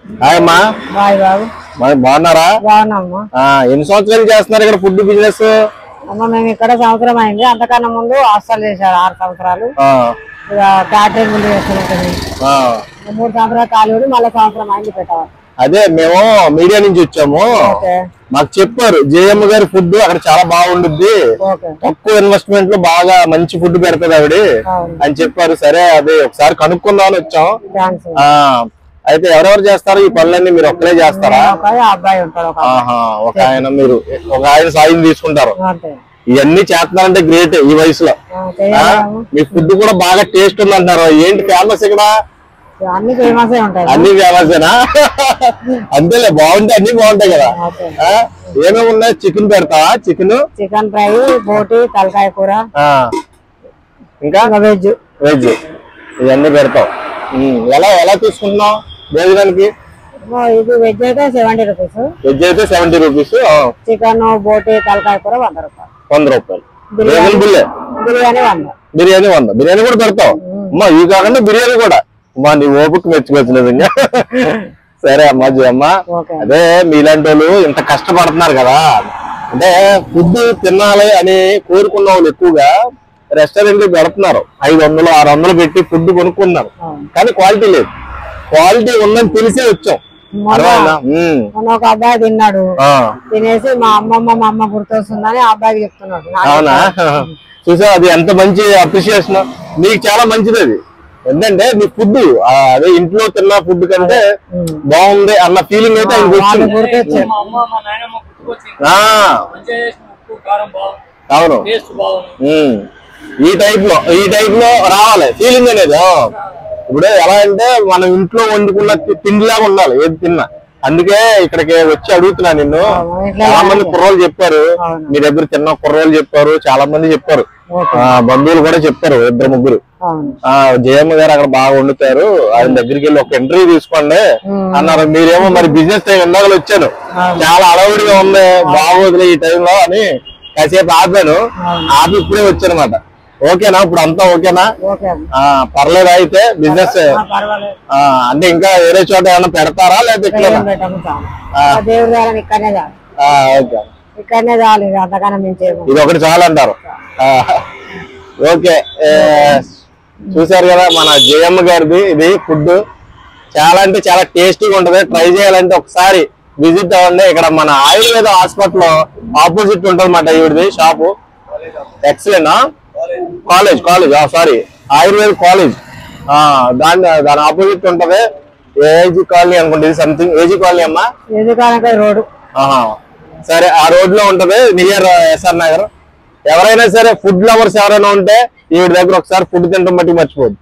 Hi అమ్మా. Bye బాబు. బాగున్నారా? బాగున్నామ్మా. ఎన్ని సంవత్సరాలు చేస్తున్నారు ఇక్కడ ఫుడ్ బిజినెస్? అమ్మ మేము ఇక్కడ సంవత్సరం అయింది, అంతకన్నా ముందు హాస్టల్ చేశారు 6 సంవత్సరాలు. ఇక క్యాటరింగ్ ముందు చేస్తున్నట్టు 3 సంవత్సరాలు ఖాళీ, మళ్ళీ సంవత్సరం అయింది పెట్టాలి. అదే మేము మీడియా నుంచి వచ్చాము, మాకు చెప్పారు జేఎం గారి ఫుడ్ అక్కడ చాలా బాగుండుద్ది, తక్కువ ఇన్వెస్ట్మెంట్ లో బాగా మంచి ఫుడ్ పెడతాది ఆవిడ అని చెప్పారు. సరే అదే ఒకసారి కనుక్కుందామని వచ్చాం. అయితే ఎవరెవరు చేస్తారు ఈ పనులన్నీ? మీరు ఒక్కరే చేస్తారా? అబ్బాయి ఉంటాడు, ఒక ఆయన, మీరు ఒక ఆయన సాయం తీసుకుంటారు. ఇవన్నీ చేస్తున్నారంటే గ్రేట్ ఈ వయసులో. మీ ఫుడ్ కూడా బాగా టేస్ట్ ఉంది అంటారు. ఏంటి ఫేమస్ ఇక్కడ? అన్ని ఫేమస్ ఉంటాయి. అన్ని ఫేమసేనా? అంతేలే, బాగుంటాయి, అన్ని బాగుంటాయి కదా. ఏమేమి ఉన్నాయి? చికెన్ పెడతావా? చికెన్ ఫ్రై, బోటి, తలకాయ కూర, ఇంకా వెజ్ ఇవన్నీ పెడతావు. ఎలా తీసుకుంటున్నావు భోజనానికి? ఇది వెజ్ అయితే 70 రూపీస్. వెజ్ అయితే 70 రూపీస్. చికెన్, బోటి, తలకాయ కూర 100 రూపాయలు. 100 రూపాయలు. బిర్యానీ 100. బిర్యానీ 100. బిర్యానీ కూడా పెడతావు అమ్మా? ఇవి కాకుండా బిర్యానీ కూడా అమ్మా, నీ ఓపిక మెచ్చుకోవచ్చు నిజంగా. సరే అమ్మా, అమ్మా అదే మీలాంటి వాళ్ళు ఇంత కష్టపడుతున్నారు కదా, అంటే ఫుడ్ తినాలి అని కోరుకున్న వాళ్ళు ఎక్కువగా రెస్టారెంట్ పెడుతున్నారు. 500, 600 పెట్టి ఫుడ్ కొనుక్కున్నారు, కానీ క్వాలిటీ లేదు. క్వాలిటీ ఉందని తెలిసే వచ్చాం. ఒక అబ్బాయి తిన్నాడు, తినేసి మా అమ్మ గుర్తొస్తుందని ఆ అబ్బాయికి చెప్తున్నాడు. అవునా? చూసా, అది ఎంత మంచి అప్రిషియేషన్. నీకు చాలా మంచిది అది. ఎందుకంటే నీ ఫుడ్ అదే ఇంట్లో తిన్న ఫుడ్ కంటే బాగుంది అన్న ఫీలింగ్ అయితే ఆయనకు వచ్చింది. అవును, ఈ టైప్ లో రావాలి ఫీలింగ్ అనేది. ఇప్పుడు ఎలా అంటే మనం ఇంట్లో వండుకున్న తిండిలాగా ఉండాలి ఏది తిన్నా. అందుకే ఇక్కడికి వచ్చి అడుగుతున్నా నిన్ను. చాలా మంది కుర్రోళ్ళు చెప్పారు, మీ దగ్గర తిన్న కుర్రోళ్ళు చెప్పారు, చాలా మంది చెప్పారు, బంధువులు కూడా చెప్పారు, 2-3. జయమ్మ గారు అక్కడ బాగా వండుతారు, ఆయన దగ్గరికి వెళ్ళి ఒక ఇంటర్వ్యూ తీసుకోండి అన్నారు. మీరేమో మరి బిజినెస్ టైం ఇందాక వచ్చాను, చాలా అడవుడిగా ఉంది, బాగోదులే ఈ టైంలో అని కాసేపు ఆపాను. ఆపి ఇప్పుడే వచ్చానమాట. ఓకేనా? ఇప్పుడు అంతా ఓకేనా? పర్లేదా అయితే బిజినెస్? అంటే ఇంకా వేరే చోట ఏమైనా పెడతారా లేదా ఇక్కడ? ఇది ఒకటి చాలు అంటారు. ఓకే, చూసారు కదా మన జయమ్మ గారిది ఇది ఫుడ్. చాలా అంటే చాలా టేస్టీగా ఉంటది. ట్రై చేయాలంటే ఒకసారి విజిట్ అవ్వండి. ఇక్కడ మన ఆయుర్వేద హాస్పిటల్ ఆపోజిట్ ఉంటుంది అన్నమాట ఈవిడది shop. Excellent college sorry Ayurveda college, దాని ఆపోజిట్ ఉంటది. ఏజీ కాలనీ అనుకుంటే ఇది సంథింగ్. ఏజీ కాలనీ అమ్మా? రోడ్. సరే, ఆ రోడ్ లో ఉంటది నియర్ ఎస్ఆర్ నగర్. ఎవరైనా సరే ఫుడ్ లవర్స్ ఎవరైనా ఉంటే ఈవిడ దగ్గర ఒకసారి ఫుడ్ తినడం బట్టి మర్చిపోద్దు.